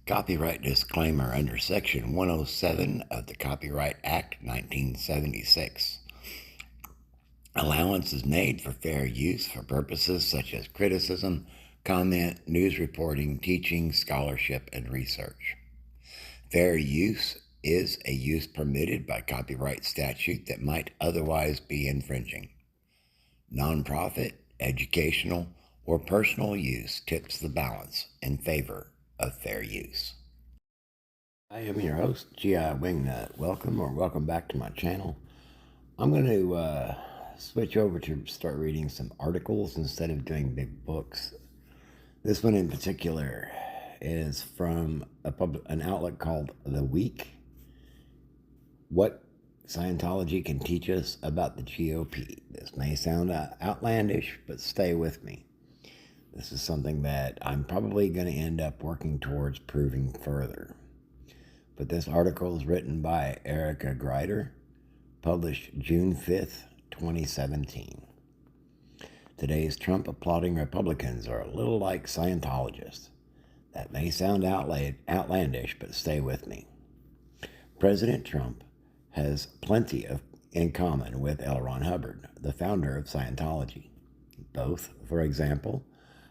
Copyright disclaimer under Section 107 of the Copyright Act 1976. Allowance is made for fair use for purposes such as criticism, comment, news reporting, teaching, scholarship, and research. Fair use is a use permitted by copyright statute that might otherwise be infringing. Nonprofit, educational, or personal use tips the balance in favor of fair use. I am your host, G.I. Wingnut. Welcome back to my channel. I'm going to switch over to start reading some articles instead of doing big books. This one in particular is from an outlet called The Week. What Scientology can teach us about the GOP. This may sound outlandish, but stay with me. This is something that I'm probably going to end up working towards proving further. But this article is written by Erica Grider, published June 5th, 2017. Today's Trump applauding Republicans are a little like Scientologists. That may sound outlandish, but stay with me. President Trump has plenty in common with L. Ron Hubbard, the founder of Scientology. Both, for example,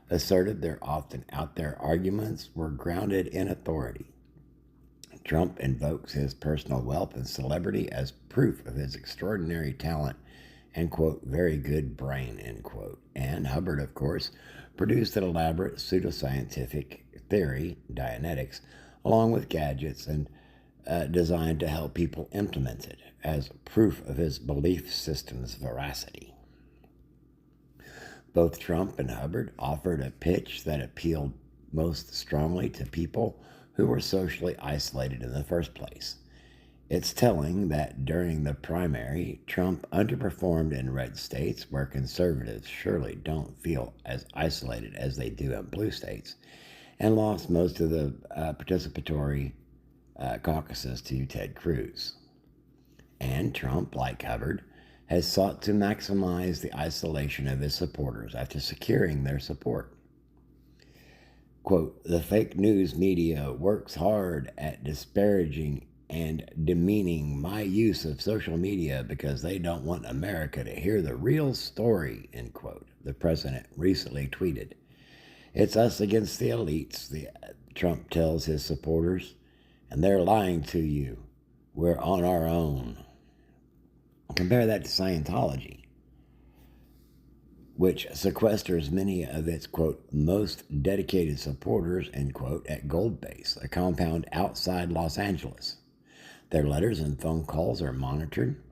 asserted their often out there arguments were grounded in authority. Trump invokes his personal wealth and celebrity as proof of his extraordinary talent and, quote, very good brain, end quote. And Hubbard, of course, produced an elaborate pseudoscientific theory, Dianetics, along with gadgets and designed to help people implement it as proof of his belief system's veracity. Both Trump and Hubbard offered a pitch that appealed most strongly to people who were socially isolated in the first place. It's telling that during the primary, Trump underperformed in red states where conservatives surely don't feel as isolated as they do in blue states, and lost most of the participatory caucuses to Ted Cruz. And Trump, like Hubbard, has sought to maximize the isolation of his supporters after securing their support. Quote, the fake news media works hard at disparaging and demeaning my use of social media because they don't want America to hear the real story, end quote, the president recently tweeted. It's us against the elites, Trump tells his supporters, and they're lying to you. We're on our own. Compare that to Scientology, which sequesters many of its, quote, most dedicated supporters, end quote, at Gold Base, a compound outside Los Angeles. Their letters and phone calls are monitored,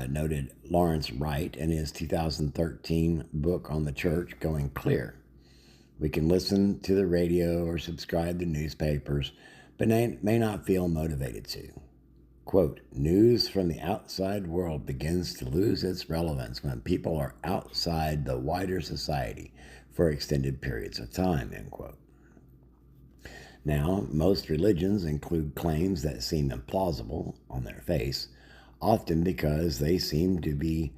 noted Lawrence Wright in his 2013 book on the church, Going Clear. We can listen to the radio or subscribe to newspapers, but may not feel motivated to. Quote, news from the outside world begins to lose its relevance when people are outside the wider society for extended periods of time, end quote. Now, most religions include claims that seem implausible on their face, often because they seem to be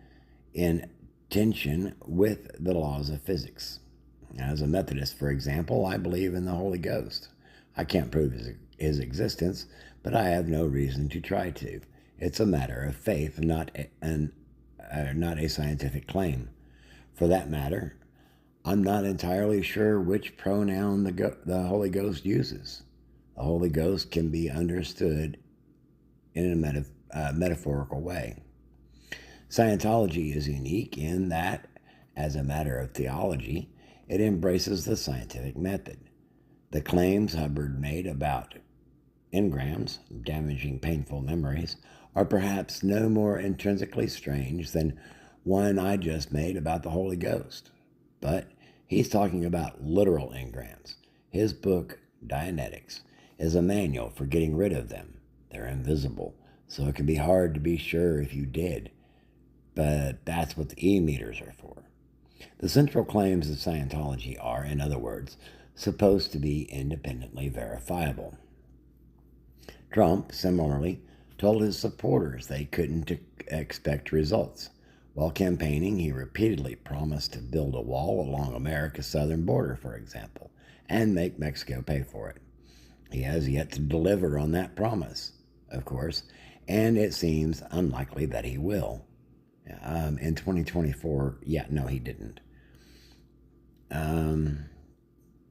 in tension with the laws of physics. As a Methodist, for example, I believe in the Holy Ghost. I can't prove his existence, but I have no reason to try to. It's a matter of faith, not a scientific claim. For that matter, I'm not entirely sure which pronoun the Holy Ghost uses. The Holy Ghost can be understood in a metaphorical way. Scientology is unique in that, as a matter of theology, it embraces the scientific method. The claims Hubbard made about engrams, damaging painful memories, are perhaps no more intrinsically strange than one I just made about the Holy Ghost. But he's talking about literal engrams. His book, Dianetics, is a manual for getting rid of them. They're invisible, so it can be hard to be sure if you did. But that's what the e-meters are for. The central claims of Scientology are, in other words, supposed to be independently verifiable. Trump, similarly, told his supporters they couldn't expect results. While campaigning, he repeatedly promised to build a wall along America's southern border, for example, and make Mexico pay for it. He has yet to deliver on that promise, of course, and it seems unlikely that he will. In 2024, yeah, no, he didn't.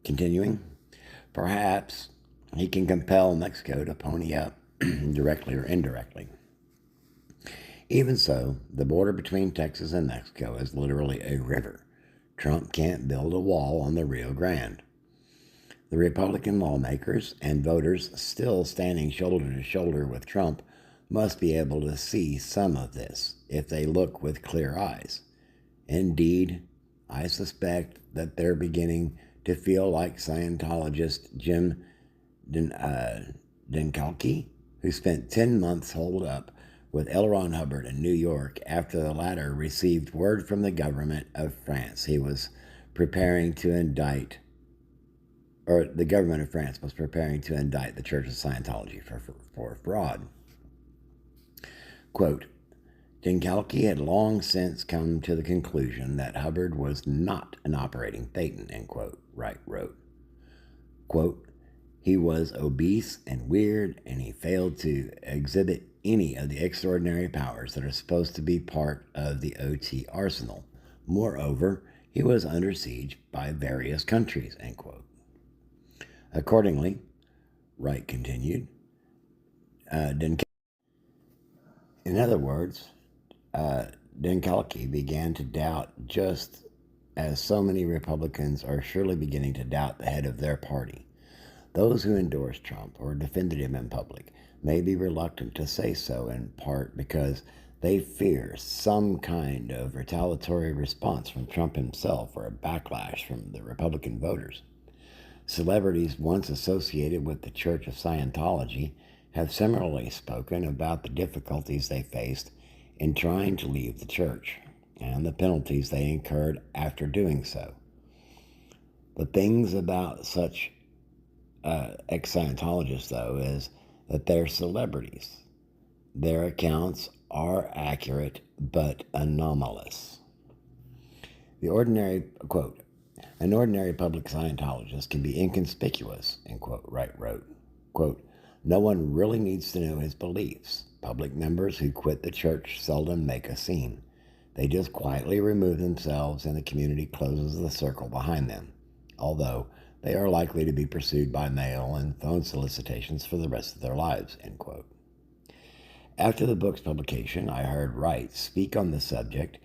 Continuing, perhaps he can compel Mexico to pony up directly or indirectly. Even so, the border between Texas and Mexico is literally a river. Trump can't build a wall on the Rio Grande. The Republican lawmakers and voters still standing shoulder to shoulder with Trump must be able to see some of this if they look with clear eyes. Indeed, I suspect that they're beginning to feel like Scientologist Jim Dinkalke, who spent 10 months holed up with L. Ron Hubbard in New York after the latter received word from the government of France he was preparing to indict, or the government of France was preparing to indict the Church of Scientology for fraud. Quote, Dinkalke had long since come to the conclusion that Hubbard was not an operating Thetan, end quote, Wright wrote. Quote, he was obese and weird, and he failed to exhibit any of the extraordinary powers that are supposed to be part of the OT arsenal. Moreover, he was under siege by various countries, end quote. Accordingly, Wright continued, in other words, Dinkalke began to doubt just as so many Republicans are surely beginning to doubt the head of their party. Those who endorsed Trump or defended him in public may be reluctant to say so in part because they fear some kind of retaliatory response from Trump himself or a backlash from the Republican voters. Celebrities once associated with the Church of Scientology have similarly spoken about the difficulties they faced in trying to leave the church and the penalties they incurred after doing so. The things about such ex-Scientologists, though, is that they're celebrities. Their accounts are accurate but anomalous. The ordinary, quote, an ordinary public Scientologist can be inconspicuous, end quote, Wright wrote. Quote, no one really needs to know his beliefs. Public members who quit the church seldom make a scene. They just quietly remove themselves and the community closes the circle behind them, although they are likely to be pursued by mail and phone solicitations for the rest of their lives, end quote. After the book's publication, I heard Wright speak on the subject,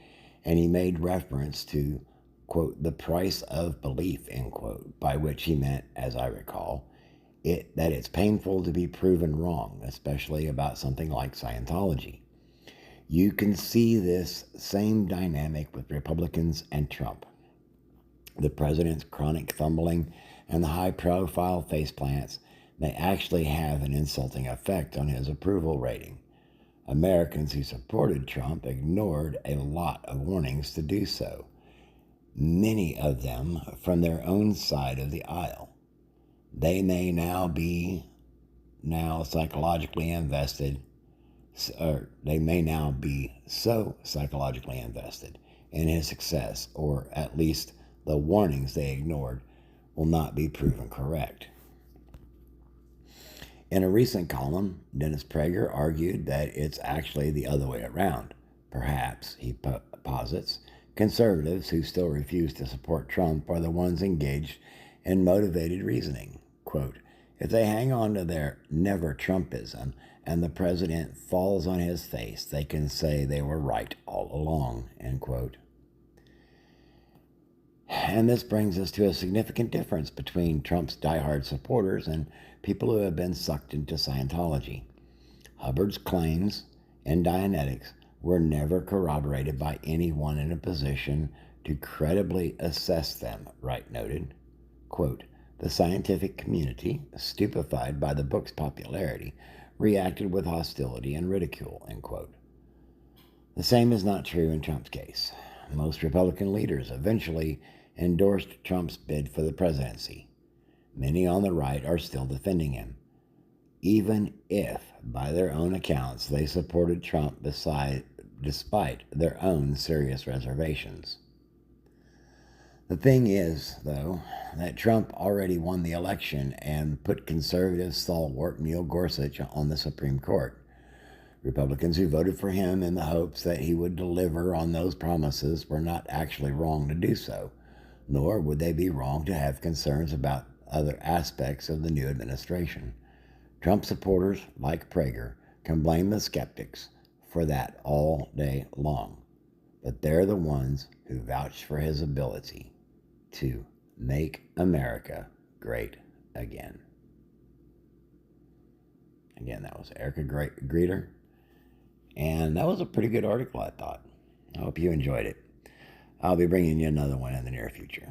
and he made reference to, quote, the price of belief, end quote, by which he meant, as I recall, that it's painful to be proven wrong, especially about something like Scientology. You can see this same dynamic with Republicans and Trump. The president's chronic fumbling and the high-profile faceplants may actually have an insulting effect on his approval rating. Americans who supported Trump ignored a lot of warnings to do so, many of them from their own side of the aisle. They may now be psychologically invested, or they may now be so psychologically invested in his success, or at least the warnings they ignored will not be proven correct. In a recent column, Dennis Prager argued that it's actually the other way around. Perhaps, he posits, conservatives who still refuse to support Trump are the ones engaged in motivated reasoning. Quote, if they hang on to their never Trumpism and the president falls on his face, they can say they were right all along, end quote. And this brings us to a significant difference between Trump's diehard supporters and people who have been sucked into Scientology. Hubbard's claims and Dianetics were never corroborated by anyone in a position to credibly assess them, Wright noted. Quote, the scientific community, stupefied by the book's popularity, reacted with hostility and ridicule, end quote. The same is not true in Trump's case. Most Republican leaders eventually endorsed Trump's bid for the presidency. Many on the right are still defending him, even if, by their own accounts, they supported Trump despite their own serious reservations. The thing is, though, that Trump already won the election and put conservative stalwart Neil Gorsuch on the Supreme Court. Republicans who voted for him in the hopes that he would deliver on those promises were not actually wrong to do so, nor would they be wrong to have concerns about other aspects of the new administration. Trump supporters, like Prager, can blame the skeptics for that all day long, but they're the ones who vouch for his ability to make America great again. Again, that was Erica Greeter, and that was a pretty good article, I thought. I hope you enjoyed it. I'll be bringing you another one in the near future.